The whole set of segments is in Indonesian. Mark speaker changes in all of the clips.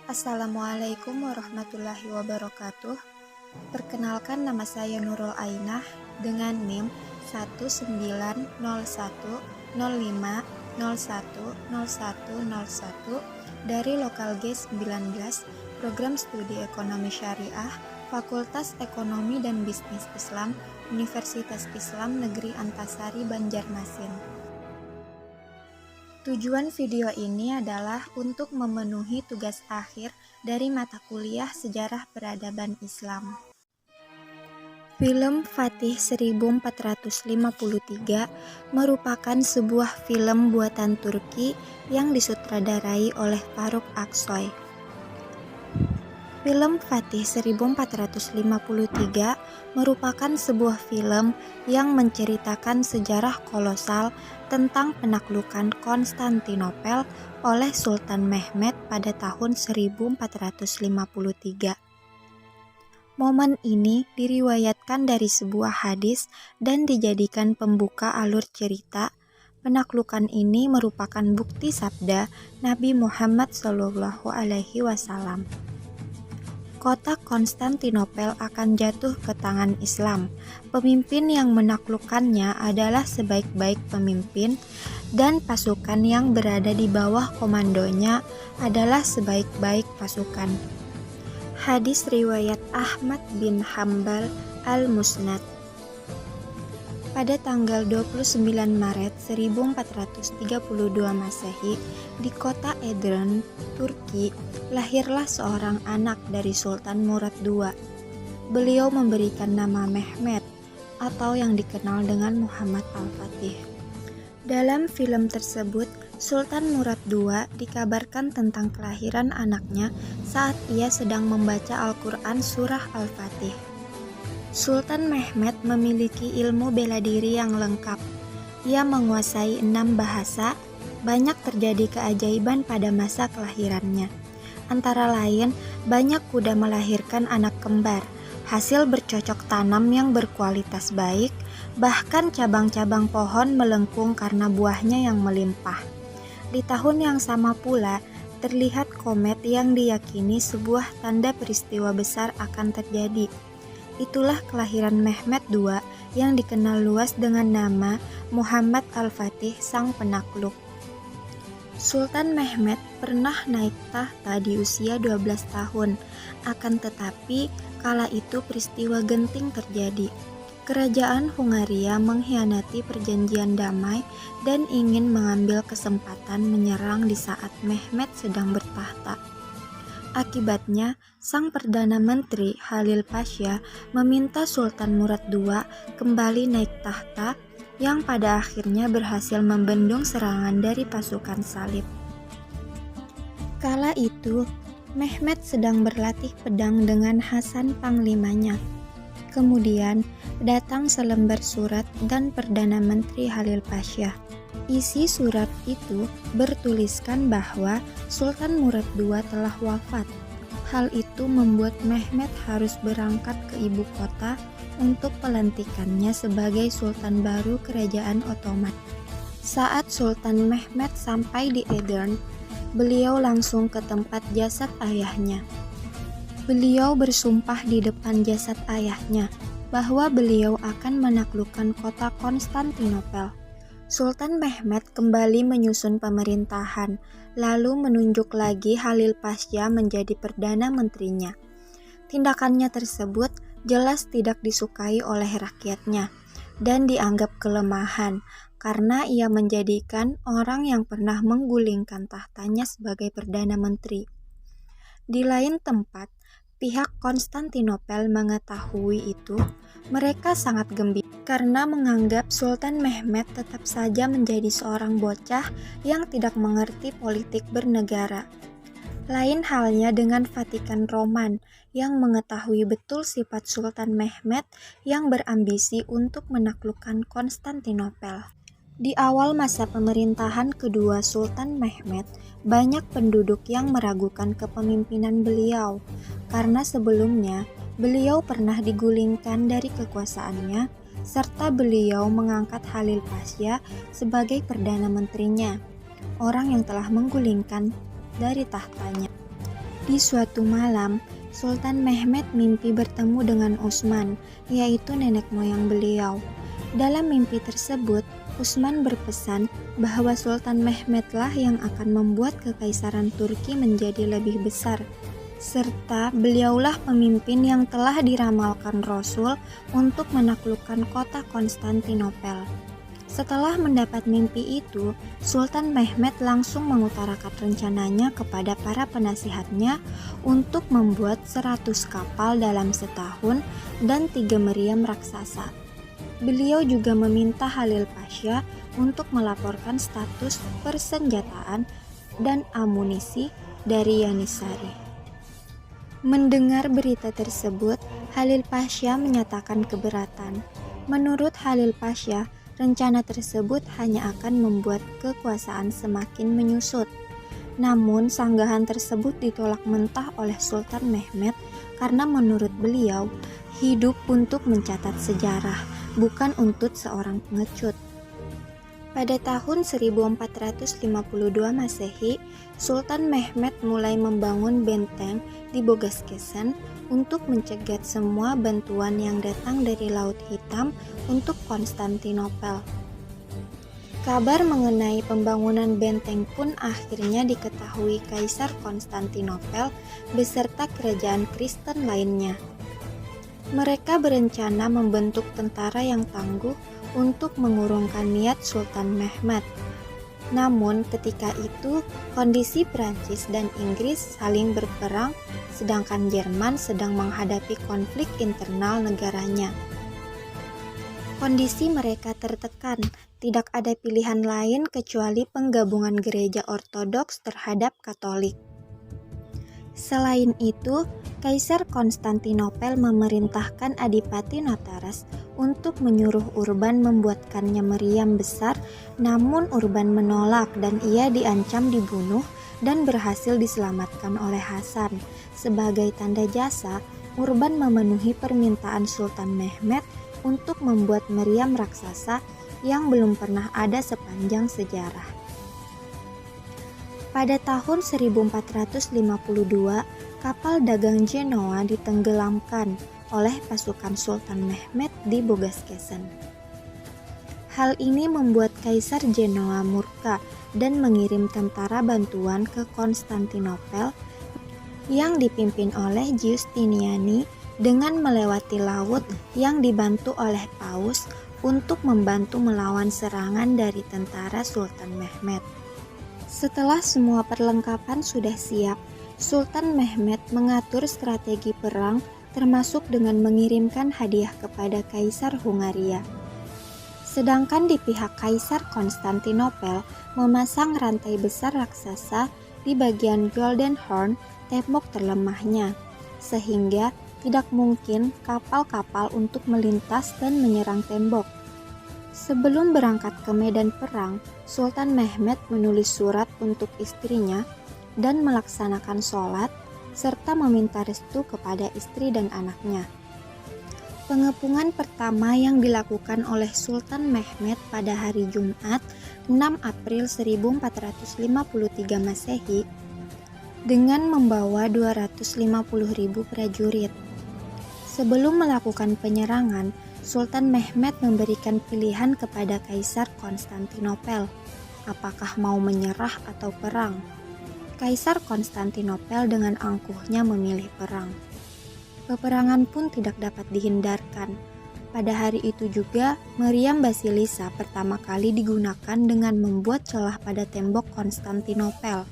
Speaker 1: Assalamualaikum warahmatullahi wabarakatuh. Perkenalkan, nama saya Nurul Ainah dengan NIM 1900105010101 dari Lokal G19 Program Studi Ekonomi Syariah Fakultas Ekonomi dan Bisnis Islam Universitas Islam Negeri Antasari Banjarmasin. Tujuan video ini adalah untuk memenuhi tugas akhir dari mata kuliah Sejarah Peradaban Islam. Film Fatih 1453 merupakan sebuah film buatan Turki yang disutradarai oleh Faruk Aksoy. Film Fatih 1453 merupakan sebuah film yang menceritakan sejarah kolosal tentang penaklukan Konstantinopel oleh Sultan Mehmed pada tahun 1453. Momen ini diriwayatkan dari sebuah hadis dan dijadikan pembuka alur cerita. Penaklukan ini merupakan bukti sabda Nabi Muhammad SAW. Kota Konstantinopel akan jatuh ke tangan Islam. Pemimpin yang menaklukkannya adalah sebaik-baik pemimpin, dan pasukan yang berada di bawah komandonya adalah sebaik-baik pasukan. Hadis riwayat Ahmad bin Hambal Al-Musnad. Pada tanggal 29 Maret 1432 Masehi, di kota Edirne, Turki, lahirlah seorang anak dari Sultan Murad II. Beliau memberikan nama Mehmed, atau yang dikenal dengan Muhammad Al-Fatih. Dalam film tersebut, Sultan Murad II dikabarkan tentang kelahiran anaknya saat ia sedang membaca Al-Quran Surah Al-Fatih. Sultan Mehmed memiliki ilmu bela diri yang lengkap. Ia menguasai 6 bahasa. Banyak terjadi keajaiban pada masa kelahirannya. Antara lain, banyak kuda melahirkan anak kembar, hasil bercocok tanam yang berkualitas baik, bahkan cabang-cabang pohon melengkung karena buahnya yang melimpah. Di tahun yang sama pula, terlihat komet yang diyakini sebuah tanda peristiwa besar akan terjadi. Itulah kelahiran Mehmed II yang dikenal luas dengan nama Muhammad Al-Fatih, sang penakluk. Sultan Mehmed pernah naik tahta di usia 12 tahun, akan tetapi kala itu peristiwa genting terjadi. Kerajaan Hungaria mengkhianati perjanjian damai dan ingin mengambil kesempatan menyerang di saat Mehmed sedang bertahta. Akibatnya, sang Perdana Menteri Halil Pasha meminta Sultan Murad II kembali naik tahta, yang pada akhirnya berhasil membendung serangan dari pasukan salib. Kala itu, Mehmed sedang berlatih pedang dengan Hasan panglimanya. Kemudian, datang selembar surat dan Perdana Menteri Halil Pasha. Isi surat itu bertuliskan bahwa Sultan Murad II telah wafat. Hal itu membuat Mehmed harus berangkat ke ibu kota untuk pelantikannya sebagai Sultan baru Kerajaan Ottoman. Saat Sultan Mehmed sampai di Edirne, beliau langsung ke tempat jasad ayahnya. Beliau bersumpah di depan jasad ayahnya bahwa beliau akan menaklukkan kota Konstantinopel. Sultan Mehmed kembali menyusun pemerintahan, lalu menunjuk lagi Halil Pasha menjadi Perdana Menterinya. Tindakannya tersebut jelas tidak disukai oleh rakyatnya dan dianggap kelemahan karena ia menjadikan orang yang pernah menggulingkan tahtanya sebagai Perdana Menteri. Di lain tempat, pihak Konstantinopel mengetahui itu. Mereka sangat gembira karena menganggap Sultan Mehmed tetap saja menjadi seorang bocah yang tidak mengerti politik bernegara. Lain halnya dengan Vatikan Roman yang mengetahui betul sifat Sultan Mehmed yang berambisi untuk menaklukkan Konstantinopel. Di awal masa pemerintahan kedua Sultan Mehmed, banyak penduduk yang meragukan kepemimpinan beliau karena sebelumnya beliau pernah digulingkan dari kekuasaannya, serta beliau mengangkat Halil Pasha sebagai Perdana Menterinya, orang yang telah menggulingkan dari tahtanya. Di suatu malam, Sultan Mehmed mimpi bertemu dengan Utsman, yaitu nenek moyang beliau. Dalam mimpi tersebut, Utsman berpesan bahwa Sultan Mehmedlah yang akan membuat kekaisaran Turki menjadi lebih besar, serta beliaulah pemimpin yang telah diramalkan Rasul untuk menaklukkan kota Konstantinopel. Setelah mendapat mimpi itu, Sultan Mehmed langsung mengutarakan rencananya kepada para penasihatnya untuk membuat 100 kapal dalam setahun dan 3 meriam raksasa. Beliau juga meminta Halil Pasha untuk melaporkan status persenjataan dan amunisi dari Yanishari. Mendengar berita tersebut, Halil Pasha menyatakan keberatan. Menurut Halil Pasha, rencana tersebut hanya akan membuat kekuasaan semakin menyusut. Namun, sanggahan tersebut ditolak mentah oleh Sultan Mehmed karena menurut beliau, hidup untuk mencatat sejarah, bukan untuk seorang pengecut. Pada tahun 1452 Masehi, Sultan Mehmed mulai membangun benteng di Bogaskesen untuk mencegat semua bantuan yang datang dari Laut Hitam untuk Konstantinopel. Kabar mengenai pembangunan benteng pun akhirnya diketahui Kaisar Konstantinopel beserta kerajaan Kristen lainnya. Mereka berencana membentuk tentara yang tangguh untuk mengurungkan niat Sultan Mehmed. Namun ketika itu kondisi Prancis dan Inggris saling berperang, sedangkan Jerman sedang menghadapi konflik internal negaranya. Kondisi mereka tertekan, tidak ada pilihan lain kecuali penggabungan gereja Ortodoks terhadap Katolik. Selain itu, Kaisar Konstantinopel memerintahkan Adipati Notaras untuk menyuruh Urban membuatkannya meriam besar, namun Urban menolak dan ia diancam dibunuh dan berhasil diselamatkan oleh Hasan. Sebagai tanda jasa, Urban memenuhi permintaan Sultan Mehmed untuk membuat meriam raksasa yang belum pernah ada sepanjang sejarah. Pada tahun 1452, kapal dagang Genoa ditenggelamkan oleh pasukan Sultan Mehmed di Bogaskesen. Hal ini membuat Kaisar Genoa murka dan mengirim tentara bantuan ke Konstantinopel yang dipimpin oleh Giustiniani dengan melewati laut yang dibantu oleh Paus untuk membantu melawan serangan dari tentara Sultan Mehmed. Setelah semua perlengkapan sudah siap, Sultan Mehmed mengatur strategi perang termasuk dengan mengirimkan hadiah kepada Kaisar Hungaria. Sedangkan di pihak Kaisar Konstantinopel memasang rantai besar raksasa di bagian Golden Horn, tembok terlemahnya, sehingga tidak mungkin kapal-kapal untuk melintas dan menyerang tembok. Sebelum berangkat ke medan perang, Sultan Mehmed menulis surat untuk istrinya dan melaksanakan sholat, serta meminta restu kepada istri dan anaknya. Pengepungan pertama yang dilakukan oleh Sultan Mehmed pada hari Jumat 6 April 1453 Masehi dengan membawa 250.000 prajurit. Sebelum melakukan penyerangan, Sultan Mehmed memberikan pilihan kepada Kaisar Konstantinopel, apakah mau menyerah atau perang. Kaisar Konstantinopel dengan angkuhnya memilih perang. Peperangan pun tidak dapat dihindarkan. Pada hari itu juga, meriam Basilisa pertama kali digunakan dengan membuat celah pada tembok Konstantinopel.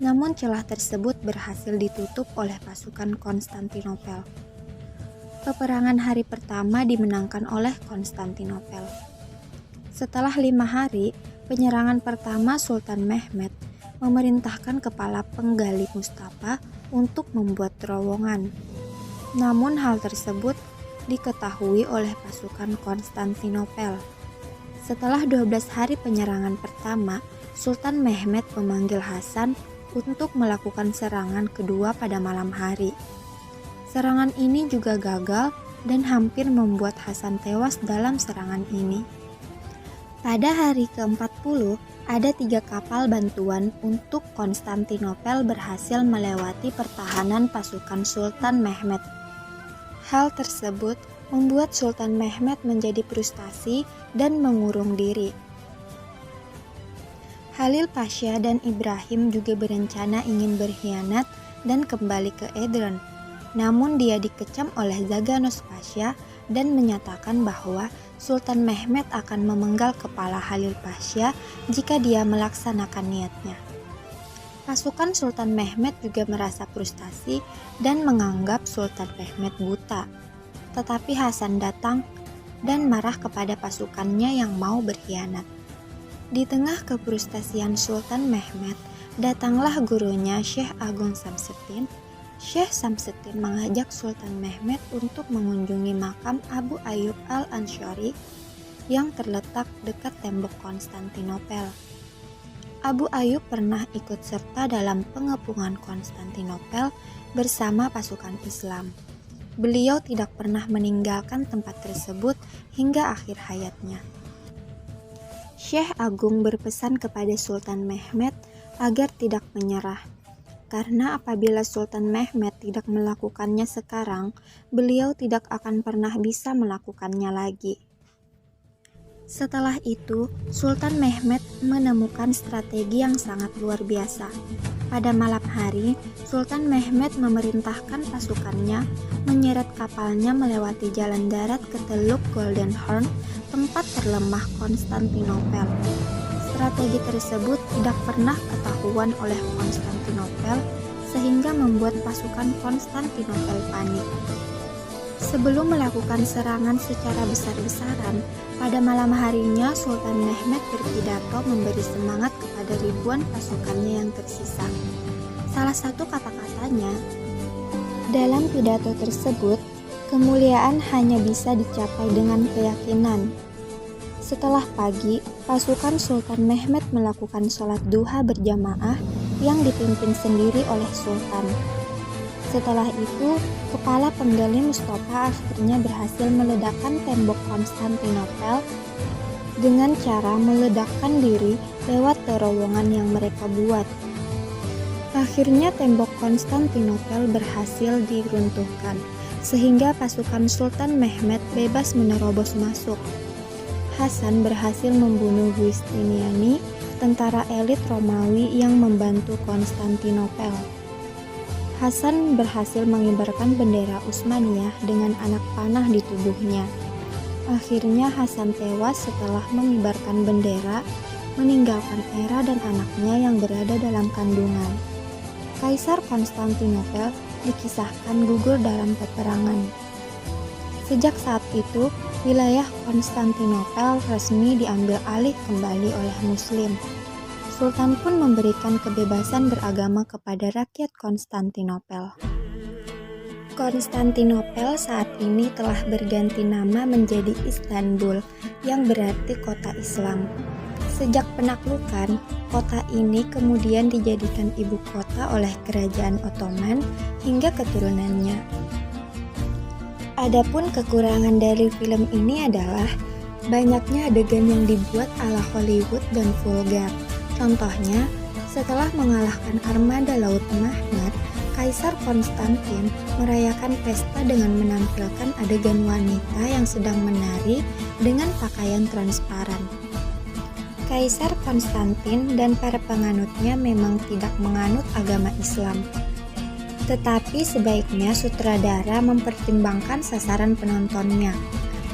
Speaker 1: Namun celah tersebut berhasil ditutup oleh pasukan Konstantinopel. Peperangan hari pertama dimenangkan oleh Konstantinopel. Setelah 5 hari, penyerangan pertama Sultan Mehmed memerintahkan kepala penggali Mustafa untuk membuat terowongan. Namun hal tersebut diketahui oleh pasukan Konstantinopel. Setelah 12 hari penyerangan pertama, Sultan Mehmed memanggil Hasan untuk melakukan serangan kedua pada malam hari. Serangan ini juga gagal dan hampir membuat Hasan tewas dalam serangan ini. Pada hari ke-40, ada 3 kapal bantuan untuk Konstantinopel berhasil melewati pertahanan pasukan Sultan Mehmed. Hal tersebut membuat Sultan Mehmed menjadi frustasi dan mengurung diri. Halil Pasha dan Ibrahim juga berencana ingin berkhianat dan kembali ke Edirne. Namun dia dikecam oleh Zaganos Pasha dan menyatakan bahwa Sultan Mehmed akan memenggal kepala Halil Pasha jika dia melaksanakan niatnya. Pasukan Sultan Mehmed juga merasa frustasi dan menganggap Sultan Mehmed buta. Tetapi Hasan datang dan marah kepada pasukannya yang mau berkhianat. Di tengah kefrustasian Sultan Mehmed, datanglah gurunya Syekh Agung Samseddin. Syekh Samseddin mengajak Sultan Mehmed untuk mengunjungi makam Abu Ayyub al-Ansyari yang terletak dekat tembok Konstantinopel. Abu Ayyub pernah ikut serta dalam pengepungan Konstantinopel bersama pasukan Islam. Beliau tidak pernah meninggalkan tempat tersebut hingga akhir hayatnya. Syekh Agung berpesan kepada Sultan Mehmed agar tidak menyerah. Karena apabila Sultan Mehmed tidak melakukannya sekarang, beliau tidak akan pernah bisa melakukannya lagi. Setelah itu, Sultan Mehmed menemukan strategi yang sangat luar biasa. Pada malam hari, Sultan Mehmed memerintahkan pasukannya menyeret kapalnya melewati jalan darat ke Teluk Golden Horn, tempat terlemah Konstantinopel. Strategi tersebut tidak pernah ketahuan oleh Konstantinopel sehingga membuat pasukan Konstantinopel panik. Sebelum melakukan serangan secara besar-besaran, pada malam harinya Sultan Mehmed berpidato memberi semangat kepada ribuan pasukannya yang tersisa. Salah satu kata-katanya, dalam pidato tersebut, kemuliaan hanya bisa dicapai dengan keyakinan. Setelah pagi, pasukan Sultan Mehmed melakukan sholat duha berjamaah yang dipimpin sendiri oleh Sultan. Setelah itu, kepala penggali Mustafa akhirnya berhasil meledakkan tembok Konstantinopel dengan cara meledakkan diri lewat terowongan yang mereka buat. Akhirnya tembok Konstantinopel berhasil diruntuhkan, sehingga pasukan Sultan Mehmed bebas menerobos masuk. Hasan berhasil membunuh Giustiniani, tentara elit Romawi yang membantu Konstantinopel. Hasan berhasil mengibarkan bendera Utsmaniyah dengan anak panah di tubuhnya. Akhirnya Hasan tewas setelah mengibarkan bendera, meninggalkan Hera dan anaknya yang berada dalam kandungan. Kaisar Konstantinopel dikisahkan gugur dalam peperangan. Sejak saat itu, wilayah Konstantinopel resmi diambil alih kembali oleh Muslim. Sultan pun memberikan kebebasan beragama kepada rakyat Konstantinopel. Konstantinopel saat ini telah berganti nama menjadi Istanbul, yang berarti kota Islam. Sejak penaklukan, kota ini kemudian dijadikan ibu kota oleh Kerajaan Ottoman hingga keturunannya. Adapun kekurangan dari film ini adalah banyaknya adegan yang dibuat ala Hollywood dan vulgar. Contohnya, setelah mengalahkan armada Laut Mahmud, Kaisar Konstantin merayakan pesta dengan menampilkan adegan wanita yang sedang menari dengan pakaian transparan. Kaisar Konstantin dan para penganutnya memang tidak menganut agama Islam. Tetapi sebaiknya sutradara mempertimbangkan sasaran penontonnya,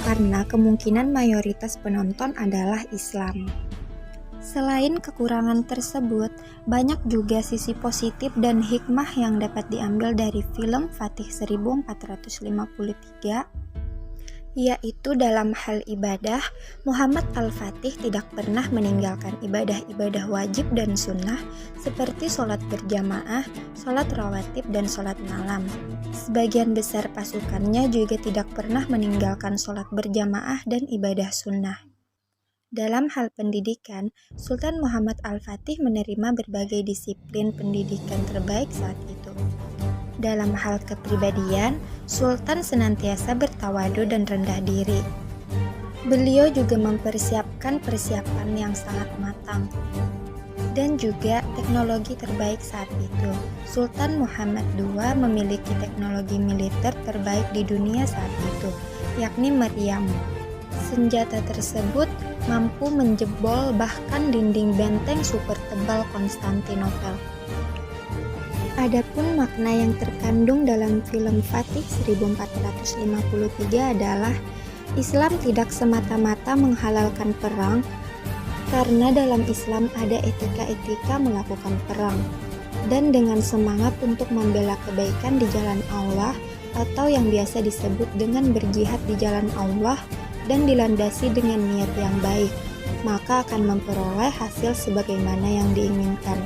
Speaker 1: karena kemungkinan mayoritas penonton adalah Islam. Selain kekurangan tersebut, banyak juga sisi positif dan hikmah yang dapat diambil dari film Fatih 1453, yaitu dalam hal ibadah, Muhammad Al-Fatih tidak pernah meninggalkan ibadah-ibadah wajib dan sunnah seperti sholat berjamaah, sholat rawatib, dan sholat malam. Sebagian besar pasukannya juga tidak pernah meninggalkan sholat berjamaah dan ibadah sunnah. Dalam hal pendidikan, Sultan Muhammad Al-Fatih menerima berbagai disiplin pendidikan terbaik saat itu. Dalam hal kepribadian, Sultan senantiasa bertawadu dan rendah diri. Beliau juga mempersiapkan persiapan yang sangat matang dan juga teknologi terbaik saat itu. Sultan Muhammad II memiliki teknologi militer terbaik di dunia saat itu, yakni meriam. Senjata tersebut mampu menjebol bahkan dinding benteng super tebal Konstantinopel. Adapun makna yang terkandung dalam film Fatih 1453 adalah Islam tidak semata-mata menghalalkan perang, karena dalam Islam ada etika-etika melakukan perang, dan dengan semangat untuk membela kebaikan di jalan Allah atau yang biasa disebut dengan berjihad di jalan Allah dan dilandasi dengan niat yang baik, maka akan memperoleh hasil sebagaimana yang diinginkan.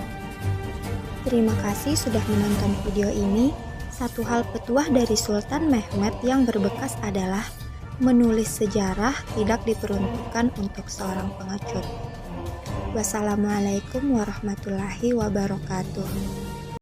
Speaker 1: Terima kasih sudah menonton video ini. Satu hal petuah dari Sultan Mehmed yang berbekas adalah menulis sejarah tidak diperuntukkan untuk seorang pengecut. Wassalamualaikum warahmatullahi wabarakatuh.